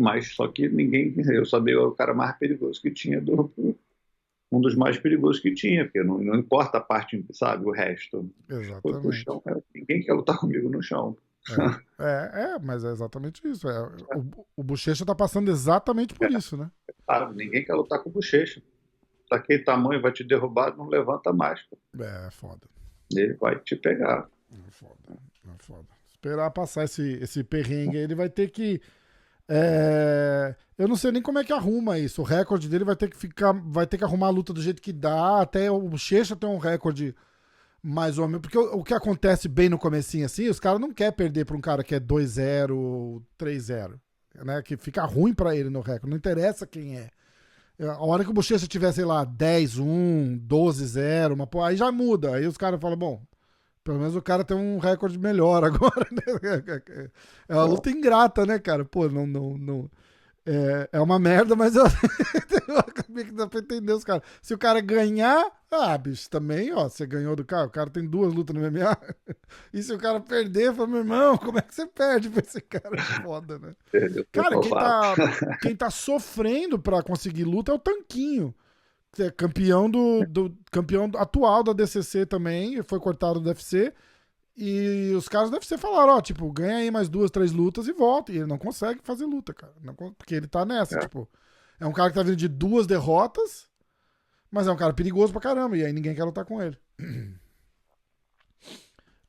mas só que eu sabia o cara mais perigoso que tinha, um dos mais perigosos que tinha, porque não importa a parte, sabe, o resto. Exatamente. Pro chão, ninguém quer lutar comigo no chão. Mas é exatamente isso. O Bochecha tá passando exatamente por isso, né? Claro, ninguém quer lutar com o Bochecha. Daquele tamanho, vai te derrubar, não levanta mais. Pô. É foda. Ele vai te pegar. É foda. Esperar passar esse perrengue, ele vai ter que... eu não sei nem como é que arruma isso. O recorde dele vai ter que arrumar a luta do jeito que dá. Até o Bochecha tem um recorde mais ou menos. Porque o que acontece bem no comecinho assim, os caras não querem perder pra um cara que é 2-0, 3-0. Né? Que fica ruim pra ele no recorde. Não interessa quem é. A hora que o Bochecha tiver, sei lá, 10-1, 12-0, aí já muda. Aí os caras falam, bom, pelo menos o cara tem um recorde melhor agora, né? É uma luta ingrata, né, cara? Pô, não. É uma merda, mas eu acabei que dá pra entender os caras. Se o cara ganhar, bicho, também, ó, você ganhou do cara, o cara tem 2 lutas no MMA. E se o cara perder, fala, meu irmão, como é que você perde pra esse cara? Foda, né? Cara, quem tá sofrendo pra conseguir luta é o Tanquinho. Que é campeão campeão atual da DCC também, foi cortado do UFC. E os caras do UFC falaram, ó, tipo, ganha aí mais 2, 3 lutas e volta. E ele não consegue fazer luta, cara. Porque ele tá nessa, tipo. É um cara que tá vindo de 2 derrotas, mas é um cara perigoso pra caramba. E aí ninguém quer lutar com ele.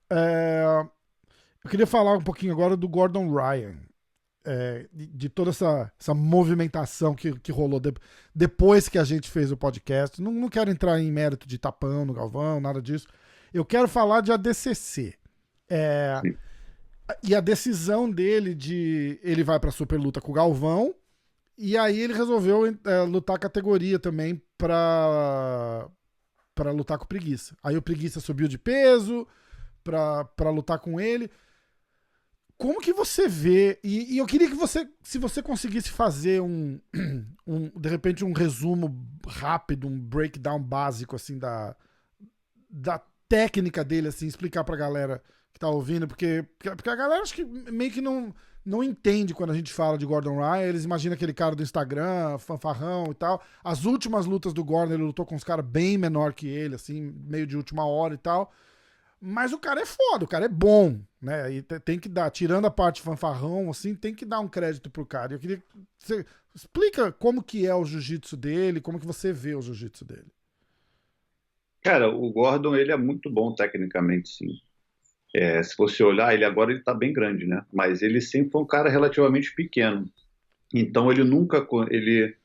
Eu queria falar um pouquinho agora do Gordon Ryan. De toda essa movimentação que rolou depois que a gente fez o podcast. Não quero entrar em mérito de tapão no Galvão, nada disso. Eu quero falar de ADCC. E a decisão dele ele vai pra super luta com o Galvão. E aí ele resolveu lutar categoria também pra lutar com o Preguiça. Aí o Preguiça subiu de peso pra lutar com ele. como que você vê, e eu queria que você, se você conseguisse fazer de repente um resumo rápido, um breakdown básico, assim, da técnica dele, assim, explicar pra galera que tá ouvindo, porque a galera acho que meio que não entende quando a gente fala de Gordon Ryan, eles imaginam aquele cara do Instagram, fanfarrão e tal. As últimas lutas do Gordon, ele lutou com uns caras bem menor que ele, assim, meio de última hora e tal. Mas o cara é foda, o cara é bom, né? E tem que dar, tirando a parte fanfarrão, assim, tem que dar um crédito pro cara. Eu queria que você explica como que é o jiu-jitsu dele, como que você vê o jiu-jitsu dele. Cara, o Gordon, ele é muito bom tecnicamente, sim. Se você olhar, ele está bem grande, né? Mas ele sempre foi um cara relativamente pequeno. Então ele nunca, ele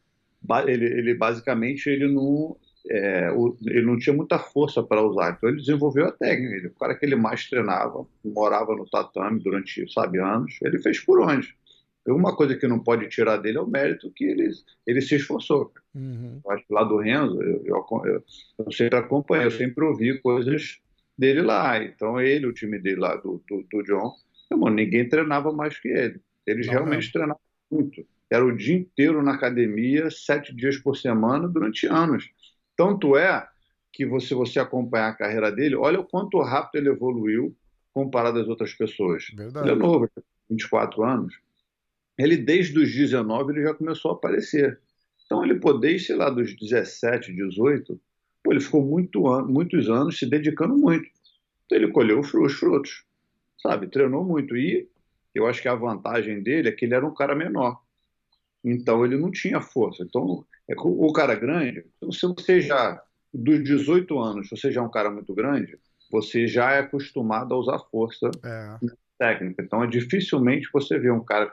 basicamente ele não tinha muita força para usar. Então ele desenvolveu a técnica. Ele, o cara que ele mais treinava, morava no tatame durante, sabe, anos. Ele fez por onde? Uma coisa que não pode tirar dele é o mérito que ele se esforçou. Uhum. Eu acho que lá do Renzo, eu sempre acompanhei, eu sempre ouvi coisas dele lá. Então ele, o time dele lá, do John, ninguém treinava mais que ele. Eles Não realmente mesmo. treinavam muito. Era o dia inteiro na academia, 7 dias por semana, durante anos. Tanto é que você acompanhar a carreira dele, olha o quanto rápido ele evoluiu comparado às outras pessoas. Ele é Verdade. novo, 24 anos. Ele, desde os 19, ele já começou a aparecer. Então, ele, pô, desde, sei lá, dos 17, 18, pô, ele ficou muitos anos se dedicando muito. Então, ele colheu os frutos, sabe? Treinou muito. E eu acho que a vantagem dele é que ele era um cara menor. Então, ele não tinha força. Então, o cara grande, se você já, dos 18 anos, você já é um cara muito grande, você já é acostumado a usar força É, técnica. Então, dificilmente você vê um cara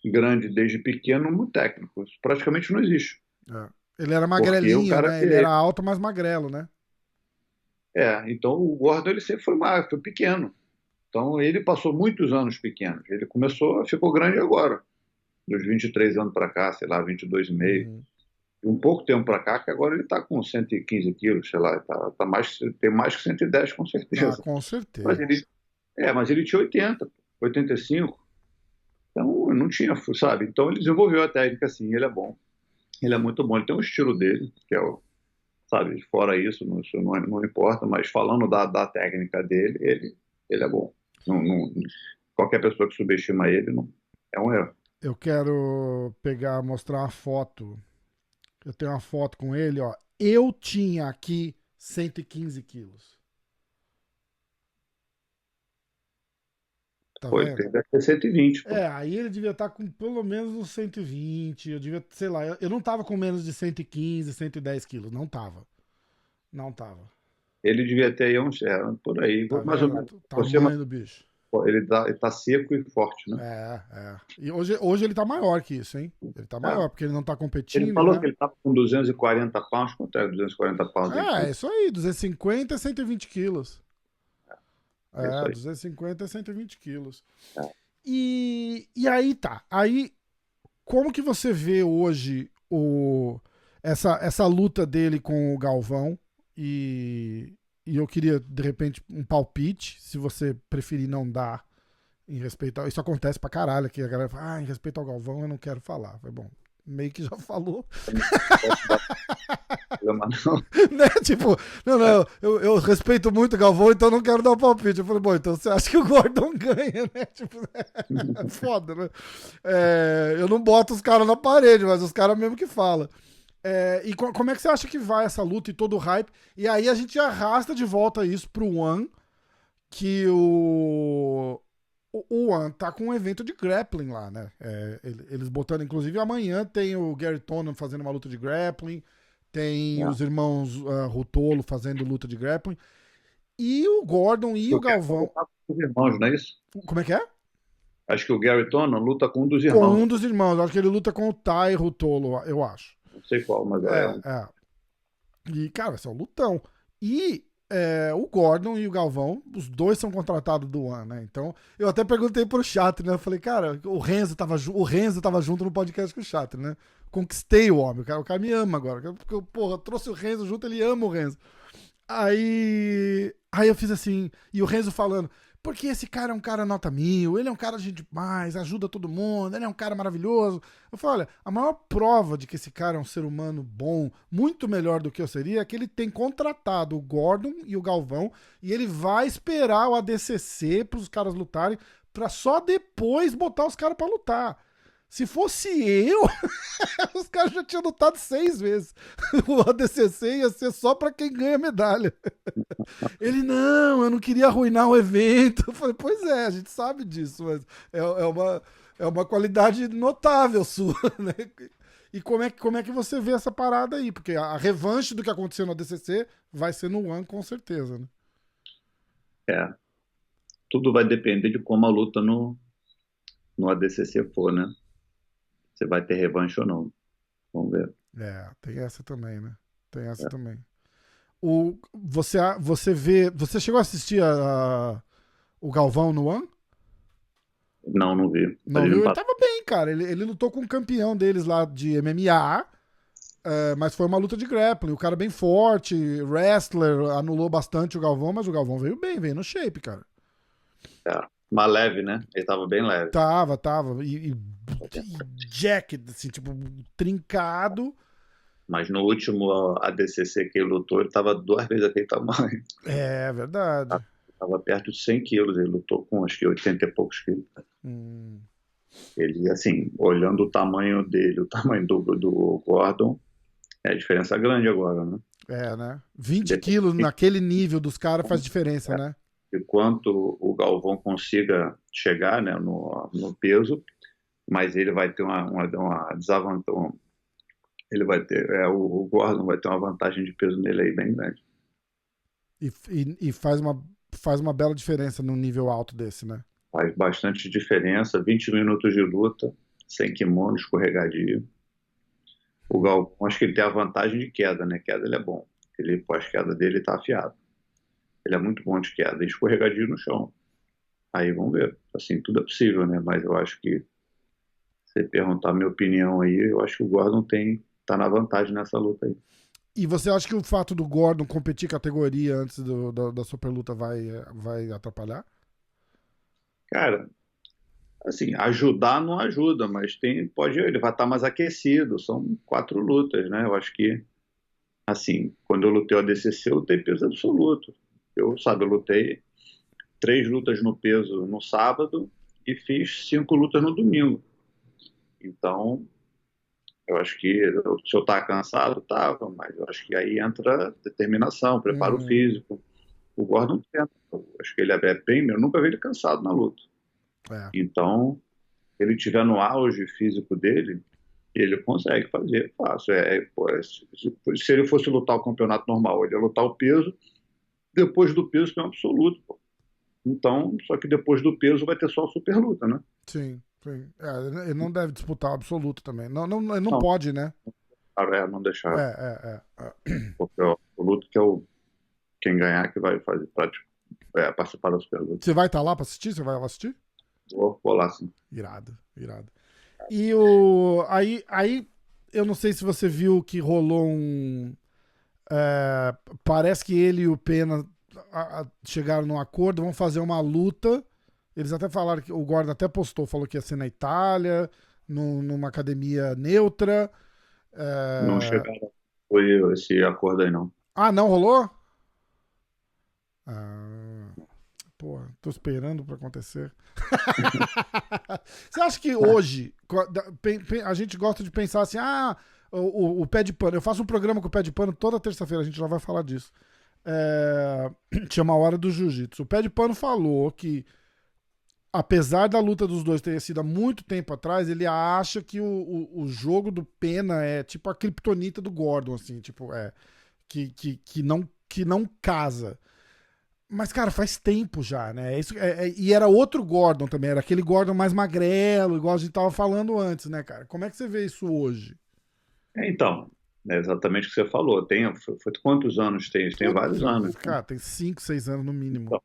grande desde pequeno no técnico. Isso praticamente não existe. é. Ele era Porque o magrelinho, cara né? Ele era alto, mas magrelo, né? então o Gordon ele sempre foi magro, foi pequeno. Então ele passou muitos anos pequeno. Ele ficou grande agora, dos 23 anos para cá, sei lá, 22,5. Uhum. Um pouco tempo para cá, que agora ele está com 115 quilos, sei lá, tem mais que 110 com Ah, certeza. com Mas certeza. ele tinha 80, 85. Então não tinha, sabe? Então ele desenvolveu a técnica assim, ele é bom. Ele é muito bom, ele tem um estilo dele, que é sabe, fora isso não importa, mas falando da técnica dele, ele é bom. Qualquer pessoa que subestima ele não, é um erro. Eu quero mostrar uma foto. Eu tenho uma foto com ele, ó. Eu tinha aqui 115 quilos. Tá Pô, ele vendo? tem deve ter 120, pô. Aí ele devia estar com pelo menos uns 120. Eu devia, sei lá, eu não tava com menos de 115, 110 quilos. Não tava. Não tava. Ele devia ter aí por aí, Tá mais ou vendo? menos. O Você, mas, tamanho do bicho. pô, ele tá seco e forte, né? É. E hoje ele tá maior que isso, hein? Ele tá É. maior, porque ele não tá Ele competindo, falou né? que ele tá com 240 pounds, quanto é 240 pounds em É isso aí, 250 a 120 quilos. É isso aí. 250 a 120 quilos. É. E aí tá. Aí, como que você vê hoje essa luta dele com o Galvão? E eu queria, de repente, um palpite, se você preferir não dar em respeito ao. Isso acontece pra caralho aqui. A galera fala, em respeito ao Galvão eu não quero falar. Foi bom. Meio que já falou. Problema não. Né? Tipo, não, eu respeito muito o Galvão, então não quero dar um palpite. Eu falei, bom, então você acha que o Gordon ganha, né? Tipo, é foda, né? Eu não boto os caras na parede, mas os caras mesmo que falam. E como é que você acha que vai essa luta e todo o hype? E aí a gente arrasta de volta isso pro One, que o One tá com um evento de grappling lá, né? Eles botando, inclusive amanhã tem o Gary Tonon fazendo uma luta de grappling, tem os irmãos Rutolo fazendo luta de grappling, e o Gordon e o Galvão. Os irmãos, não é isso? Como é que é? Acho que o Gary Tonon luta com um dos Com irmãos. um dos irmãos. Acho que ele luta com o Tai Rutolo, eu acho. Não sei qual, mas E, cara, esse é um lutão. E o Gordon e o Galvão, os dois são contratados do One, né? Então, eu até perguntei pro Chatri, né? Eu falei, cara, o Renzo tava junto no podcast com o Chatri, né? Conquistei o homem, o cara me ama agora. Porque, porra, eu trouxe o Renzo junto, ele ama o Renzo. Aí eu fiz assim, e o Renzo falando, porque esse cara é um cara nota 1000, ele é um cara de gente demais, ajuda todo mundo, ele é um cara maravilhoso. Eu falo, olha, a maior prova de que esse cara é um ser humano bom, muito melhor do que eu seria, é que ele tem contratado o Gordon e o Galvão, e ele vai esperar o ADCC pros caras lutarem, pra só depois botar os caras pra lutar. Se fosse eu, os caras já tinham lutado 6 vezes. O ADCC ia ser só pra quem ganha medalha. Ele, não, eu não queria arruinar o evento. Eu falei, pois é, a gente sabe disso, mas é uma qualidade notável sua, né? E como é que você vê essa parada aí? Porque a revanche do que aconteceu no ADCC vai ser no One, com certeza, né? É, tudo vai depender de como a luta no ADCC for, né? Se vai ter revanche ou não. Vamos ver. É, tem essa também, né? Tem essa É. também. Você vê. Você chegou a assistir o Galvão no One? Não, não vi. Não viu? Ele tava bem, cara. Ele lutou com um campeão deles lá de MMA, mas foi uma luta de grappling. O cara bem forte, wrestler, anulou bastante o Galvão, mas o Galvão veio bem, veio no shape, cara. É. Mas leve, né? Ele tava bem leve. Tava. E jacket, assim, tipo, trincado. Mas no último ADCC que ele lutou, ele tava 2 vezes aquele tamanho. É verdade. Tava perto de 100 quilos. Ele lutou com acho que 80 e poucos quilos. Ele, assim, olhando o tamanho dele, o tamanho do Gordon, é diferença grande agora, né? É, né? 20 quilos naquele nível dos caras faz diferença, né? E quanto o Galvão consiga chegar, né, no peso, mas ele vai ter uma desvantagem. Ele vai ter, o Gordon vai ter uma vantagem de peso nele aí bem grande. E faz uma bela diferença num nível alto desse, né? Faz bastante diferença. 20 minutos de luta, sem kimono, escorregadio. O Galvão, acho que ele tem a vantagem de queda, né? Queda ele é bom. Ele, pós-queda dele, tá afiado. Ele é muito bom de queda. E escorregadio no chão. Aí vamos ver. Assim, tudo é possível, né? Mas eu acho que, se você perguntar a minha opinião aí, eu acho que o Gordon tá na vantagem nessa luta aí. E você acha que o fato do Gordon competir categoria antes da superluta vai atrapalhar? Cara, assim, ajudar não ajuda, mas ele vai estar mais aquecido. São 4 lutas, né? Eu acho que, assim, quando eu lutei o ADCC, eu lutei peso absoluto. Eu lutei 3 lutas no peso no sábado e fiz 5 lutas no domingo. Então, eu acho que se eu estava cansado, estava, mas eu acho que aí entra determinação, preparo físico. O Gordon tenta. Eu acho que ele é premium, eu nunca vi ele cansado na luta. Então, se ele estiver no auge físico dele, ele consegue fazer fácil. Se ele fosse lutar o campeonato normal, ele ia lutar o peso, depois do peso tem um absoluto. Pô. Então, só que depois do peso vai ter só a super luta, né? Sim. Ele não deve disputar o absoluto também. Ele não pode, né? Não deixar. Porque É. o luto que quem ganhar que vai fazer participar da super luta. Você vai estar lá pra assistir? Você vai lá assistir? Vou lá, sim. Irado. E aí, eu não sei se você viu que rolou parece que ele e o Pena chegaram num acordo, vão fazer uma luta. Eles até falaram que o Gordon até postou, falou que ia ser na Itália, numa academia neutra. Não chegaram. Foi esse acordo aí, não. Ah, não rolou? Pô, tô esperando pra acontecer. Você acha que hoje a gente gosta de pensar assim, o pé de pano, eu faço um programa com o pé de pano toda terça-feira, a gente já vai falar disso. Chama a Hora do Jiu-Jitsu. O pé de pano falou que, apesar da luta dos dois ter sido há muito tempo atrás, ele acha que o jogo do Pena é tipo a criptonita do Gordon, assim, tipo, que não casa. Mas, cara, faz tempo já, né? E era outro Gordon também, era aquele Gordon mais magrelo, igual a gente tava falando antes, né, cara? Como é que você vê isso hoje? Então, é exatamente o que você falou. Foi quantos anos tem? Tem vários anos. Cara, tem 5, 6 anos no mínimo.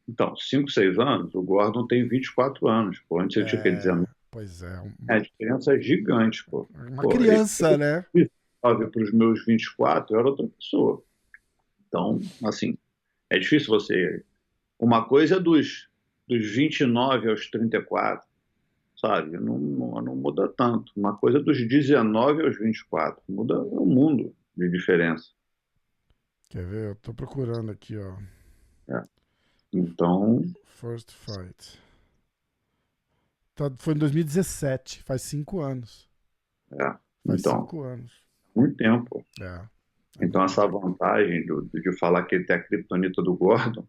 Então, 5, 6 anos, o Gordon tem 24 anos. Pô. Antes ele tinha que dizer. Pois é. A diferença é gigante, pô. Uma criança, né? Para os meus 24, eu era outra pessoa. Então, assim, é difícil você Uma coisa é dos 29 aos 34, sabe? Não muda tanto. Uma coisa é dos 19 aos 24. Muda o mundo de diferença. Quer ver? Eu tô procurando aqui, ó. É. Então, First Fight. Foi em 2017, faz 5 anos. é. Faz Então, 5 anos. muito tempo. É. Então, essa vantagem de falar que ele tem a criptonita do Gordon,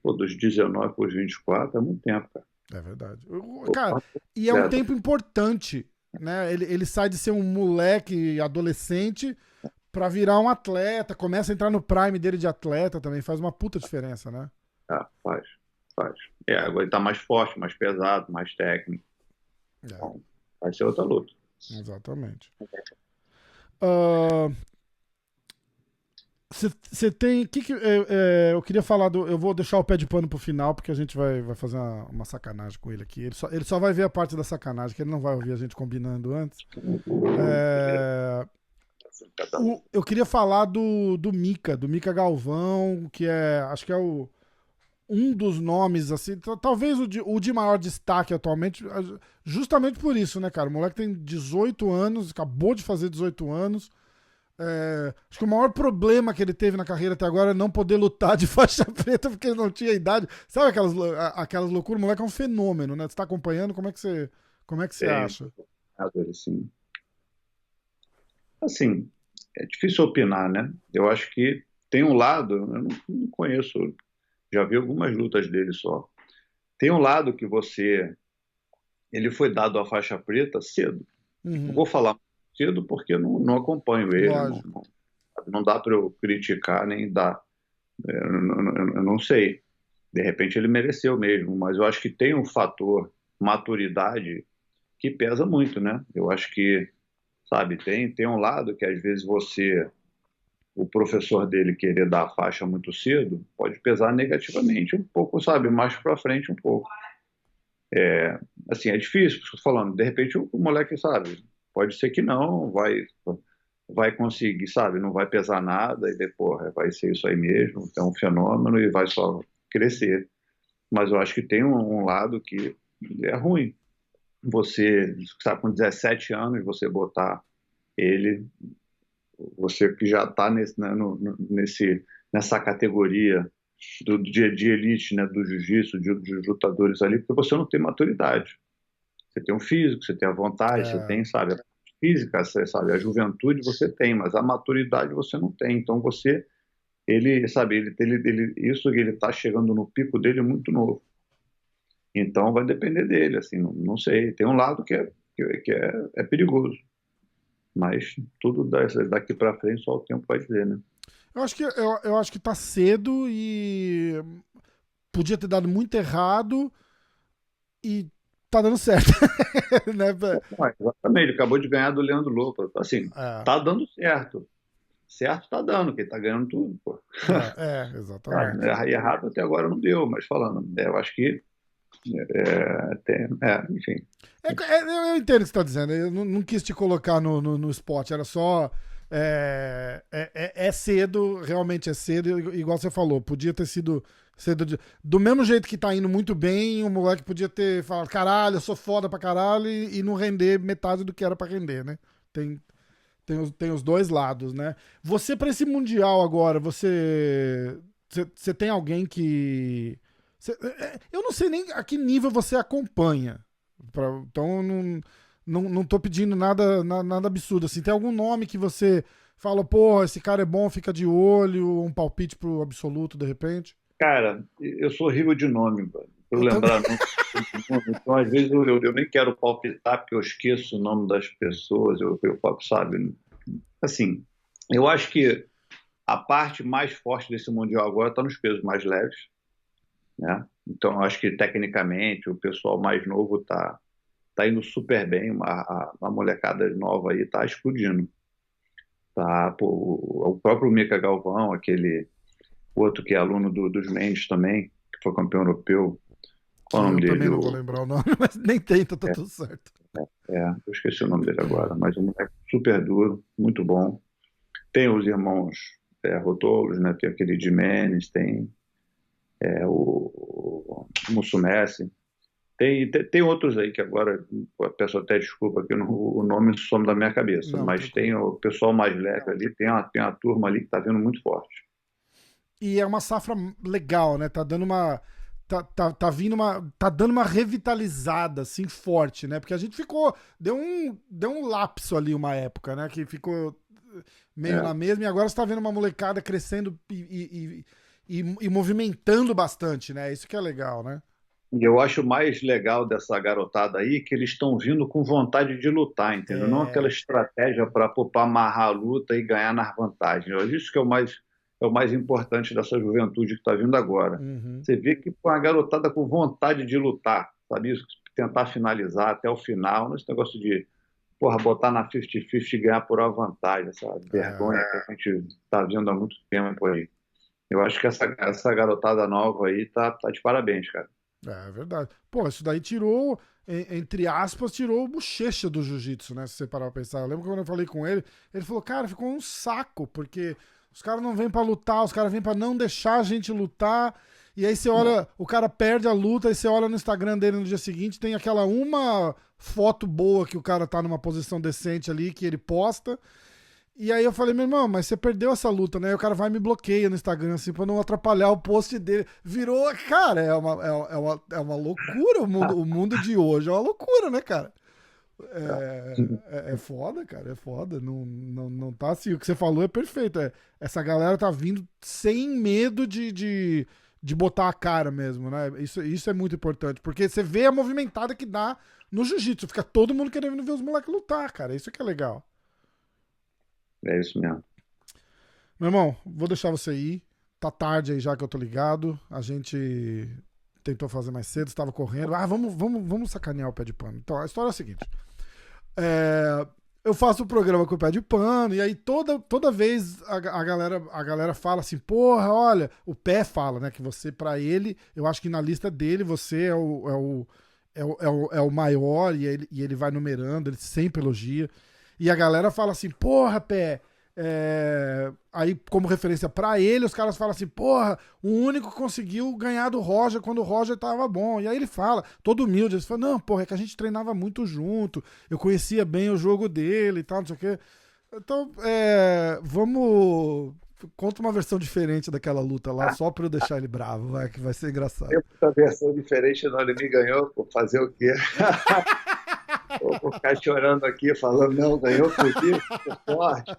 pô, dos 19 para os 24 é muito tempo, cara. É verdade. Pô, Cara, e é um tempo importante, né? Ele sai de ser um moleque adolescente pra virar um atleta, começa a entrar no prime dele de atleta também, faz uma puta diferença, né? faz, faz. Agora ele tá mais forte, mais pesado, mais técnico. É, Então, vai ser outra luta. exatamente. Você tem. Eu queria falar do. Eu vou deixar o pé de pano pro final, porque a gente vai fazer uma sacanagem com ele aqui. Ele só vai ver a parte da sacanagem, que ele não vai ouvir a gente combinando antes. Eu queria falar do Mika Galvão, que acho que é um dos nomes, assim, talvez o de maior destaque atualmente, justamente por isso, né, cara? O moleque tem 18 anos, acabou de fazer 18 anos. Acho que o maior problema que ele teve na carreira até agora é não poder lutar de faixa preta porque ele não tinha idade. Sabe aquelas loucuras? O moleque é um fenômeno, né? Você tá acompanhando? Como é que você acha? Assim, é difícil opinar, né? Eu acho que tem um lado, eu não conheço, já vi algumas lutas dele só. Tem um lado que ele foi dado a faixa preta cedo. Não vou falar cedo porque não acompanho ele, não dá para eu criticar nem dar. Eu não sei. De repente ele mereceu mesmo, mas eu acho que tem um fator maturidade que pesa muito, né? Eu acho que, sabe, tem um lado que às vezes o professor dele querer dar a faixa muito cedo pode pesar negativamente um pouco, sabe, mais para frente um pouco. Assim, é difícil, estou falando, de repente o moleque, sabe, pode ser que não, vai conseguir, sabe, não vai pesar nada e depois vai ser isso aí mesmo, é um fenômeno e vai só crescer. Mas eu acho que tem um lado que é ruim. Você, sabe, com 17 anos, você botar ele, você que já está nessa categoria de elite, né, do jiu-jitsu, dos lutadores ali, porque você não tem maturidade. Você tem um físico, você tem a vontade, você tem, sabe, a física, você sabe, a juventude você tem, mas a maturidade você não tem. Então sabe, isso que ele está chegando no pico dele é muito novo. Então vai depender dele, assim, não sei. Tem um lado que é perigoso, mas tudo daqui para frente só o tempo vai dizer, né? Eu acho que tá cedo e podia ter dado muito errado e tá dando certo. Né? Exatamente, ele acabou de ganhar do Leandro Lopo. Assim, tá dando certo. Certo tá dando, porque ele tá ganhando tudo, pô. Exatamente. Errado até agora não deu, mas falando, eu acho que enfim. Eu entendo o que você está dizendo. Eu não quis te colocar no spot, era só. É cedo, realmente é cedo, igual você falou. Podia ter sido cedo. Do mesmo jeito que tá indo muito bem, o moleque podia ter falado: caralho, eu sou foda pra caralho, e não render metade do que era pra render, né? Tem os dois lados, né? Você, pra esse Mundial agora, você tem alguém que. Eu não sei nem a que nível você acompanha. Então, não tô pedindo nada absurdo. Assim, tem algum nome que você fala, pô, esse cara é bom, fica de olho, um palpite pro absoluto, de repente? Cara, eu sou horrível de nome, pra eu lembrar nome. Então, às vezes, eu nem quero palpitar, porque eu esqueço o nome das pessoas, eu sabe? Assim, eu acho que a parte mais forte desse Mundial agora está nos pesos mais leves, né? Então, acho que tecnicamente o pessoal mais novo tá indo super bem, a molecada nova aí tá explodindo. Pô, o próprio Mika Galvão, aquele outro que é aluno dos Mendes também, que foi campeão europeu. Qual é o nome dele? Eu também não vou lembrar o nome, mas nem tenta, tá tudo certo. Eu esqueci o nome dele agora, mas um moleque super duro, muito bom. Tem os irmãos Rotolos, né? Tem aquele Jimenez, tem o Mussumeci. Tem outros aí que agora, a pessoa até desculpa que o nome some da minha cabeça, Não, mas tranquilo. tem o pessoal mais leve ali, tem uma turma ali que está vindo muito forte. E é uma safra legal, né? Tá dando uma. Tá vindo uma. Tá dando uma revitalizada, assim, forte, né? Porque a gente ficou. Deu um lapso ali uma época, né? Que ficou meio na É. mesma, e agora você tá vendo uma molecada crescendo e movimentando bastante, né? Isso que é legal, né? E eu acho mais legal dessa garotada aí que eles estão vindo com vontade de lutar, entendeu? Não aquela É. estratégia para amarrar a luta e ganhar nas vantagens. Eu acho isso que é o mais importante dessa juventude que está vindo agora. Uhum. Você vê que com a garotada com vontade de lutar, sabe isso? Tentar finalizar até o final, não esse negócio de, porra, botar na 50-50 e ganhar por uma vantagem, essa vergonha É, que a gente está vendo há muito tempo aí. Eu acho que essa garotada nova aí tá de parabéns, cara. é verdade. Pô, isso daí tirou, entre aspas, tirou o bochecha do jiu-jitsu, né? Se você parar pra pensar. Eu lembro que quando eu falei com ele falou, cara, ficou um saco, porque os caras não vêm pra lutar, os caras vêm pra não deixar a gente lutar. E aí você olha, o cara perde a luta, aí você olha no Instagram dele no dia seguinte, tem aquela uma foto boa que o cara tá numa posição decente ali, que ele posta. E aí eu falei, meu irmão, mas você perdeu essa luta, né? E o cara vai e me bloqueia no Instagram, assim, pra não atrapalhar o post dele. Virou, cara, é uma loucura o mundo de hoje. É uma loucura, né, cara? É foda, cara, é foda. Não, não, não tá assim. O que você falou é perfeito. Essa galera tá vindo sem medo de botar a cara mesmo, né? Isso é muito importante, porque você vê a movimentada que dá no jiu-jitsu. Fica todo mundo querendo ver os moleques lutar, cara. Isso que é legal. É isso mesmo. Meu irmão, vou deixar você ir. Tá tarde aí já que eu tô ligado. A gente tentou fazer mais cedo, estava correndo. Ah, vamos sacanear o pé de pano. Então, a história é a seguinte. É, eu faço o programa com o pé de pano, e aí toda vez a galera fala assim, porra, olha, o pé fala, né, que você, pra ele, eu acho que na lista dele, você é o maior, e ele vai numerando, ele sempre elogia. E a galera fala assim, porra, pé, aí, como referência pra ele, os caras falam assim: porra, o único que conseguiu ganhar do Roger quando o Roger tava bom. E aí ele fala, todo humilde, ele fala: não, porra, é que a gente treinava muito junto, eu conhecia bem o jogo dele e tal, não sei o quê. Então, vamos. Conta uma versão diferente daquela luta lá, só pra eu deixar ele bravo, vai, que vai ser engraçado. Tem muita versão diferente, não, ele me ganhou, pô, fazer o quê? Vou ficar chorando aqui, falando, não, ganhou por quê? Por sorte.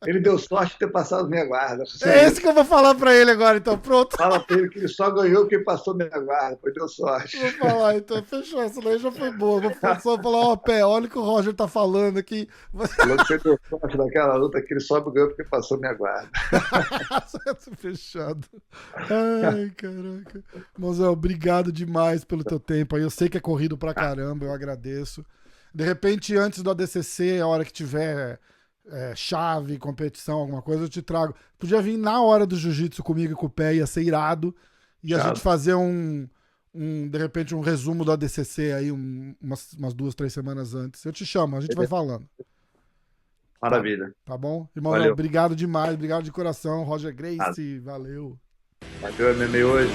Ele deu sorte de ter passado minha guarda. Só É esse isso. que eu vou falar pra ele agora, então, pronto. Fala pra ele que ele só ganhou porque passou minha guarda, foi deu sorte. Vou falar, então, fechou, essa daí já foi boa. Vou só falar: ó, pé, olha o que o Roger tá falando aqui. Falou que você deu sorte naquela luta que ele só ganhou porque passou minha guarda. Fechado. Ai, caraca. Mozão, obrigado demais pelo teu tempo aí. Eu sei que é corrido pra caramba, eu agradeço. De repente, antes do ADCC, a hora que tiver chave, competição, alguma coisa, eu te trago. Podia vir na hora do jiu-jitsu comigo e com o pé, ia ser irado. E a gente Fechado. fazer de repente, um resumo do ADCC aí, umas 2, 3 semanas antes. Eu te chamo, a gente vai falando. Tá, Maravilha. tá bom? Irmãozão, Valeu. obrigado demais, obrigado de coração. Roger Nada. Gracie, valeu. Valeu, MMA hoje.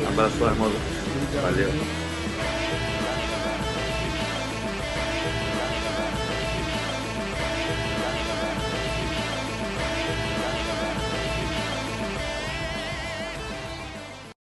Tamo Abraço, irmão. Obrigado. Valeu.